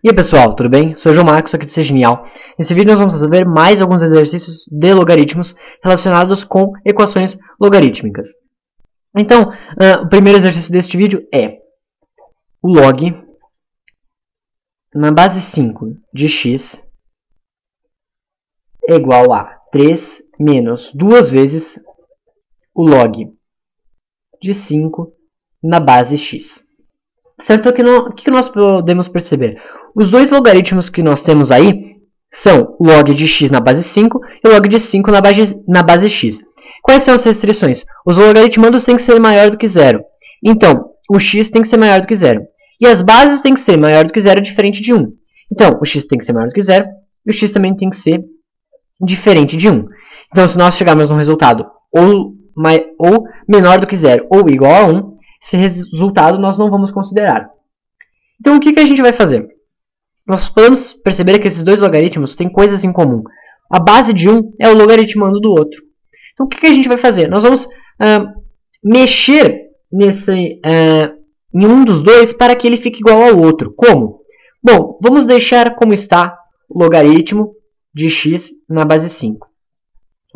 E aí pessoal, tudo bem? Sou o João Marcos, aqui do Ser Genial. Nesse vídeo nós vamos resolver mais alguns exercícios de logaritmos relacionados com equações logarítmicas. Então, o primeiro exercício deste vídeo é o log na base 5 de x é igual a 3 menos 2 vezes o log de 5 na base x. Certo? O que nós podemos perceber? Os dois logaritmos que nós temos aí são o log de x na base 5 e o log de 5 na base x. Quais são as restrições? Os logaritmandos têm que ser maior do que zero. Então, o x tem que ser maior do que zero. E as bases têm que ser maior do que zero, diferente de 1. Então, o x tem que ser maior do que zero e o x também tem que ser diferente de 1. Então, se nós chegarmos num resultado ou menor do que zero ou igual a 1, esse resultado nós não vamos considerar. Então, o que a gente vai fazer? Nós podemos perceber que esses dois logaritmos têm coisas em comum. A base de um é o logaritmando do outro. Então, o que a gente vai fazer? Nós vamos mexer em um dos dois para que ele fique igual ao outro. Como? Bom, vamos deixar como está o logaritmo de x na base 5.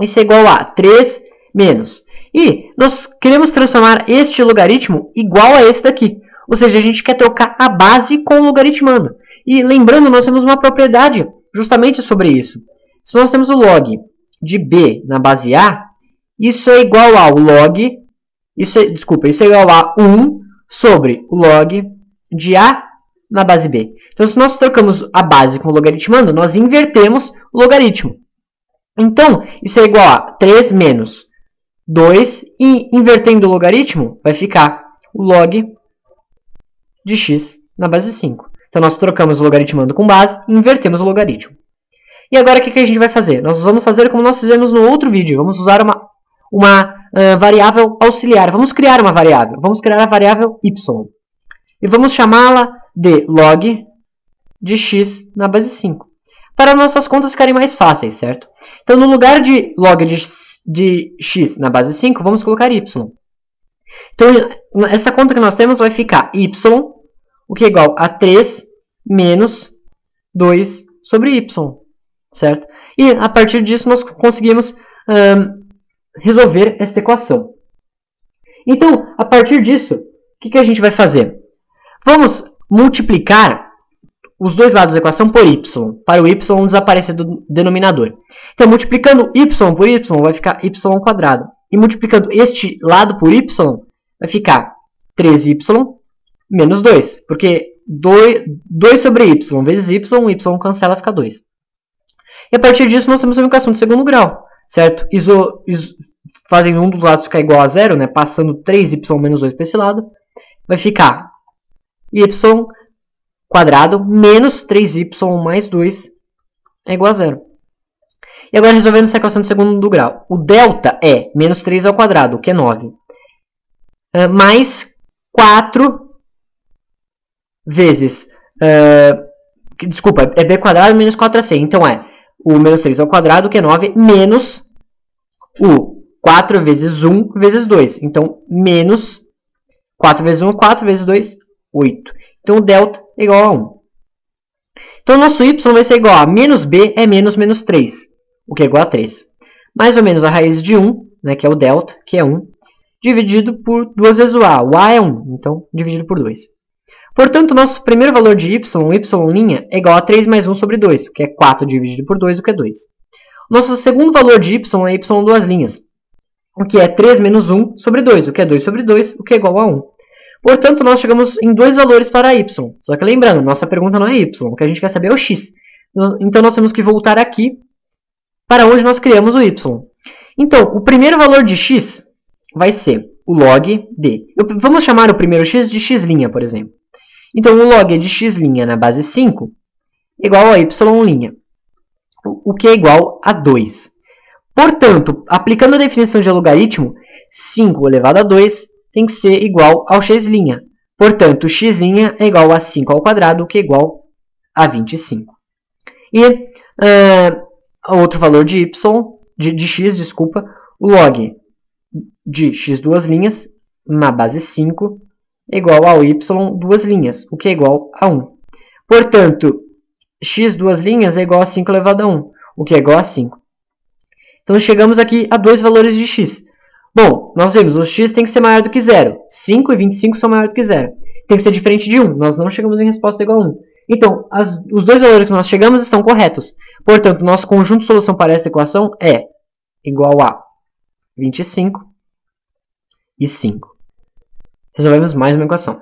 Isso é igual a 3 menos. E nós queremos transformar este logaritmo igual a esse daqui. Ou seja, a gente quer trocar a base com o logaritmando. E lembrando, nós temos uma propriedade justamente sobre isso. Se nós temos o log de b na base a, isso é igual ao log... Isso é igual a 1 sobre o log de a na base b. Então, se nós trocamos a base com o logaritmando, nós invertemos o logaritmo. Então, isso é igual a 3 menos 2, e invertendo o logaritmo, vai ficar o log de x na base 5. Então, nós trocamos o logaritmando com base e invertemos o logaritmo. E agora, o que a gente vai fazer? Nós vamos fazer como nós fizemos no outro vídeo. Vamos usar uma variável auxiliar. Vamos criar uma variável. Vamos criar a variável y. E vamos chamá-la de log de x na base 5. Para nossas contas ficarem mais fáceis, certo? Então, no lugar de log de x na base 5, vamos colocar y. Então, essa conta que nós temos vai ficar y, o que é igual a 3 menos 2 sobre y, certo? E, a partir disso, nós conseguimos resolver esta equação. Então, a partir disso, o que a gente vai fazer? Vamos multiplicar os dois lados da equação por y, para o y desaparecer do denominador. Então, multiplicando y por y, vai ficar y². E multiplicando este lado por y, vai ficar 3y menos 2. Porque 2 sobre y vezes y cancela, fica 2. E a partir disso, nós temos uma equação de segundo grau, certo? Fazendo um dos lados ficar igual a zero, né? Passando 3y menos 2 para esse lado, vai ficar y² menos 3y mais 2 é igual a 0. E agora resolvendo essa equação de segundo grau. O delta é menos 3 ao quadrado, que é 9. Mais 4 vezes... desculpa, é b² menos 4ac. Então é o menos 3 ao quadrado, que é 9, menos o 4 vezes 1 vezes 2. Então, menos 4 vezes 1, 4 vezes 2, 8. Então, o delta é igual a 1. Então, o nosso y vai ser igual a menos b é menos 3, o que é igual a 3. Mais ou menos a raiz de 1, né, que é o delta, que é 1, dividido por 2 vezes o a. O a é 1, então, dividido por 2. Portanto, o nosso primeiro valor de y, y', é igual a 3 mais 1 sobre 2, o que é 4 dividido por 2, o que é 2. O nosso segundo valor de y é y2', o que é 3 menos 1 sobre 2, o que é 2 sobre 2, o que é igual a 1. Portanto, nós chegamos em dois valores para y. Só que lembrando, nossa pergunta não é y, o que a gente quer saber é o x. Então, nós temos que voltar aqui para onde nós criamos o y. Então, o primeiro valor de x vai ser o log de... Vamos chamar o primeiro x de x', por exemplo. Então, o log de x' na base 5 é igual a y', o que é igual a 2. Portanto, aplicando a definição de logaritmo, 5 elevado a 2 tem que ser igual ao x'. Portanto, x' é igual a 5 ao quadrado, que é igual a 25. E outro valor de x, o log de x' na base 5 é igual ao y 2', o que é igual a 1. Portanto, x duas linhas é igual a 5 elevado a 1, o que é igual a 5. Então, chegamos aqui a dois valores de x. Bom, nós vimos, o x tem que ser maior do que 0. 5 e 25 são maiores do que 0. Tem que ser diferente de 1. Nós não chegamos em resposta igual a 1. Então, os dois valores que nós chegamos estão corretos. Portanto, nosso conjunto de solução para esta equação é igual a 25 e 5. Resolvemos mais uma equação.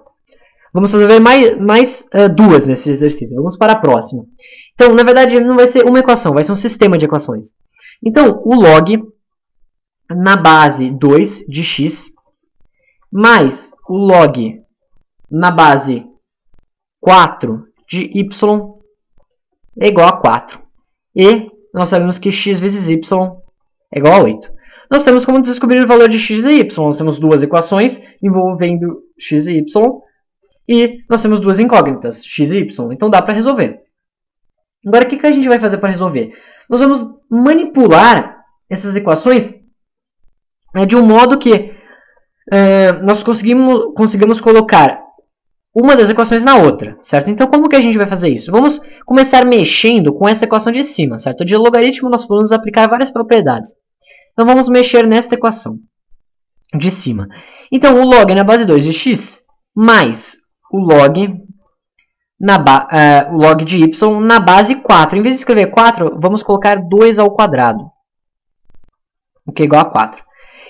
Vamos resolver mais duas nesse exercício. Vamos para a próxima. Então, na verdade, não vai ser uma equação, vai ser um sistema de equações. Então, o log na base 2 de x mais o log na base 4 de y é igual a 4. E nós sabemos que x vezes y é igual a 8. Nós temos como descobrir o valor de x e y. Nós temos duas equações envolvendo x e y. E nós temos duas incógnitas, x e y. Então dá para resolver. Agora, o que a gente vai fazer para resolver? Nós vamos manipular essas equações de um modo que nós conseguimos colocar uma das equações na outra, certo? Então, como que a gente vai fazer isso? Vamos começar mexendo com essa equação de cima, certo? De logaritmo, nós podemos aplicar várias propriedades. Então, vamos mexer nesta equação de cima. Então, o log na base 2 de x mais o log de y na base 4. Em vez de escrever 4, vamos colocar 2 ao quadrado, o que é igual a 4.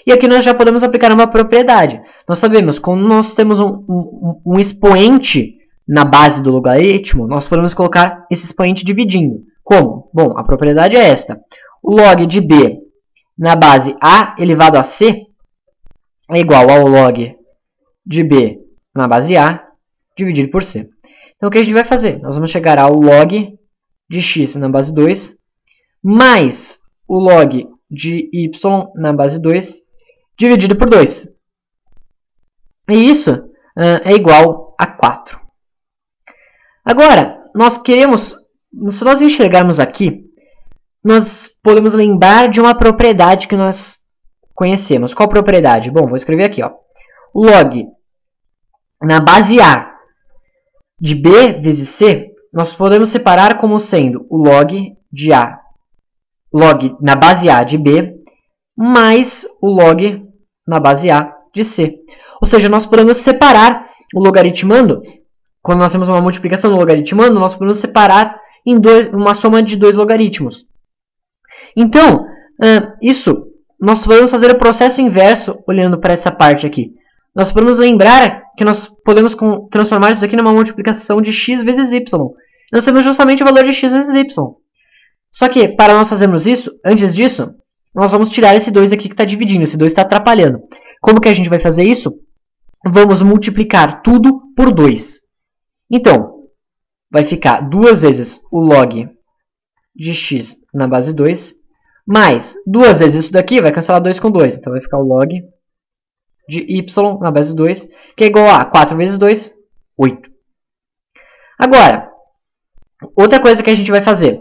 E aqui nós já podemos aplicar uma propriedade. Nós sabemos que quando nós temos um expoente na base do logaritmo, nós podemos colocar esse expoente dividindo. Como? Bom, a propriedade é esta. O log de b na base a elevado a c é igual ao log de b na base a dividido por c. Então, o que a gente vai fazer? Nós vamos chegar ao log de x na base 2 mais o log de y na base 2 dividido por 2. E isso é igual a 4. Agora, se nós enxergarmos aqui, nós podemos lembrar de uma propriedade que nós conhecemos. Qual propriedade? Bom, vou escrever aqui. Ó. O log na base a de b vezes c, nós podemos separar como sendo o log de a, log na base a de b, mais o log na base a de c. Ou seja, nós podemos separar o logaritmando, quando nós temos uma multiplicação no logaritmando, nós podemos separar em uma soma de dois logaritmos. Então, nós podemos fazer o processo inverso olhando para essa parte aqui. Nós podemos lembrar que nós podemos transformar isso aqui numa multiplicação de x vezes y. Nós temos justamente o valor de x vezes y. Só que, para nós fazermos isso, antes disso, nós vamos tirar esse 2 aqui que está dividindo. Esse 2 está atrapalhando. Como que a gente vai fazer isso? Vamos multiplicar tudo por 2. Então, vai ficar 2 vezes o log de x na base 2, mais 2 vezes isso daqui, vai cancelar 2 com 2. Então, vai ficar o log de y na base 2, que é igual a 4 vezes 2, 8. Agora, outra coisa que a gente vai fazer.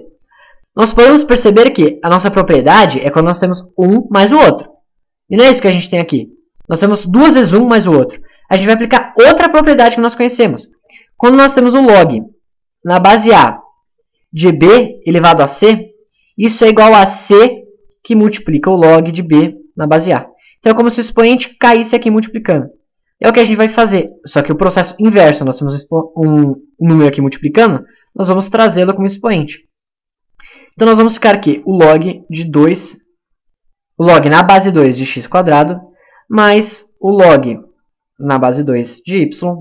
Nós podemos perceber que a nossa propriedade é quando nós temos um mais o outro. E não é isso que a gente tem aqui. Nós temos 2 vezes um mais o outro. A gente vai aplicar outra propriedade que nós conhecemos. Quando nós temos o log na base a de b elevado a c, isso é igual a c que multiplica o log de b na base a. Então é como se o expoente caísse aqui multiplicando. É o que a gente vai fazer. Só que o processo inverso, nós temos um número aqui multiplicando, nós vamos trazê-lo como expoente. Então nós vamos ficar aqui o log de 2, o log na base 2 de x quadrado, mais o log na base 2 de y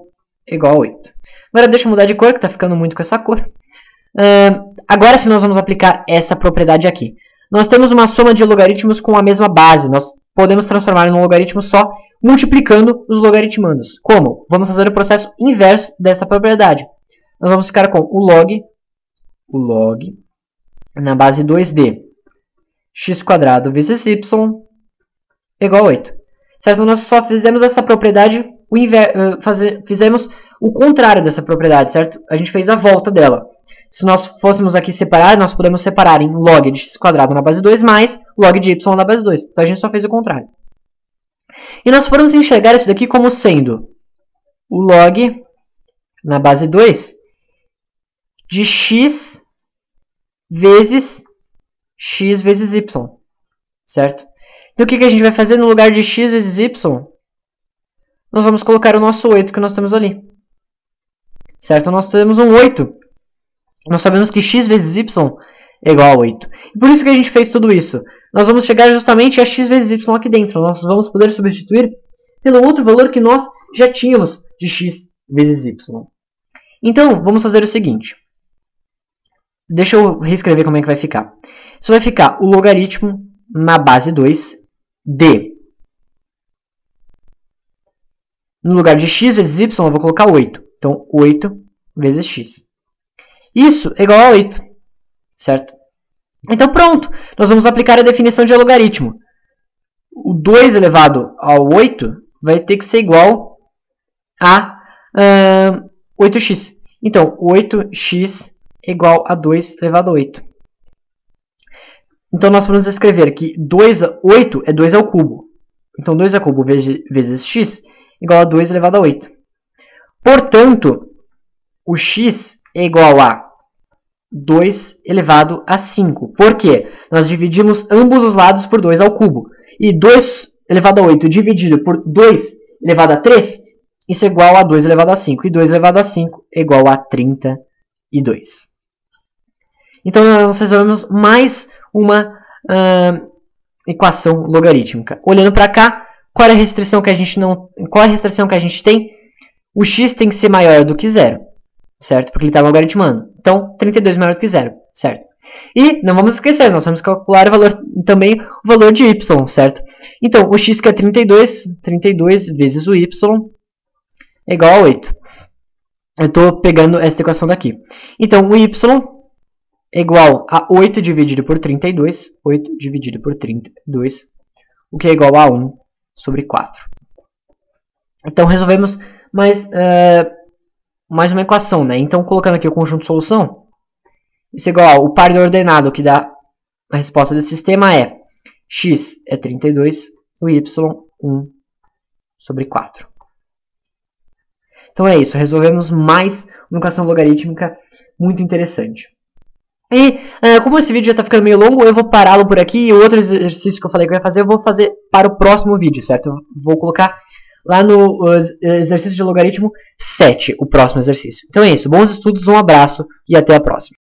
igual a 8. Agora deixa eu mudar de cor, que está ficando muito com essa cor. Agora sim nós vamos aplicar essa propriedade aqui. Nós temos uma soma de logaritmos com a mesma base. Nós podemos transformar num logaritmo só, multiplicando os logaritmandos. Como? Vamos fazer o processo inverso dessa propriedade. Nós vamos ficar com o log na base 2 de x quadrado vezes y igual a 8. Certo? Nós só fizemos essa propriedade, fizemos o contrário dessa propriedade, certo? A gente fez a volta dela. Se nós fôssemos aqui separar, nós podemos separar em log de x quadrado na base 2 mais log de y na base 2. Então a gente só fez o contrário. E nós podemos enxergar isso daqui como sendo o log na base 2 de x vezes y, certo? Então o que a gente vai fazer no lugar de x vezes y? Nós vamos colocar o nosso 8 que nós temos ali, certo? Nós temos um 8. Nós sabemos que x vezes y é igual a 8. E por isso que a gente fez tudo isso. Nós vamos chegar justamente a x vezes y aqui dentro. Nós vamos poder substituir pelo outro valor que nós já tínhamos de x vezes y. Então, vamos fazer o seguinte. Deixa eu reescrever como é que vai ficar. Isso vai ficar o logaritmo na base 2 de... No lugar de x vezes y, eu vou colocar 8. Então, 8 vezes x. Isso é igual a 8. Certo? Então, pronto. Nós vamos aplicar a definição de logaritmo. O 2 elevado ao 8 vai ter que ser igual a 8x. Então, 8x é igual a 2 elevado a 8. Então, nós vamos escrever que 8 é 2 ao cubo. Então, 2 ao cubo vezes x igual a 2 elevado a 8. Portanto, o x é igual a 2 elevado a 5. Por quê? Nós dividimos ambos os lados por 2 ao cubo. E 2 elevado a 8 dividido por 2 elevado a 3, isso é igual a 2 elevado a 5. E 2 elevado a 5 é igual a 32. Então, nós resolvemos mais uma equação logarítmica. Olhando para cá, qual é a restrição que a gente tem? O x tem que ser maior do que 0, certo? Porque ele está logaritmando. Então, 32 é maior do que 0, certo? E não vamos esquecer, nós vamos calcular também o valor de y, certo? Então, o x que é 32 vezes o y é igual a 8. Eu estou pegando esta equação daqui. Então, o y é igual a 8 dividido por 32. 8 dividido por 32, o que é igual a 1 sobre 4. Então, resolvemos mais uma equação, né? Então, colocando aqui o conjunto de solução, isso é igual ao par de ordenado que dá a resposta desse sistema é x é 32, o y 1 sobre 4. Então é isso, resolvemos mais uma equação logarítmica muito interessante. E como esse vídeo já está ficando meio longo, eu vou pará-lo por aqui. E o outro exercício que eu falei que eu ia fazer, eu vou fazer para o próximo vídeo, certo? Eu vou colocar lá no exercício de logaritmo 7, o próximo exercício. Então é isso, bons estudos, um abraço e até a próxima.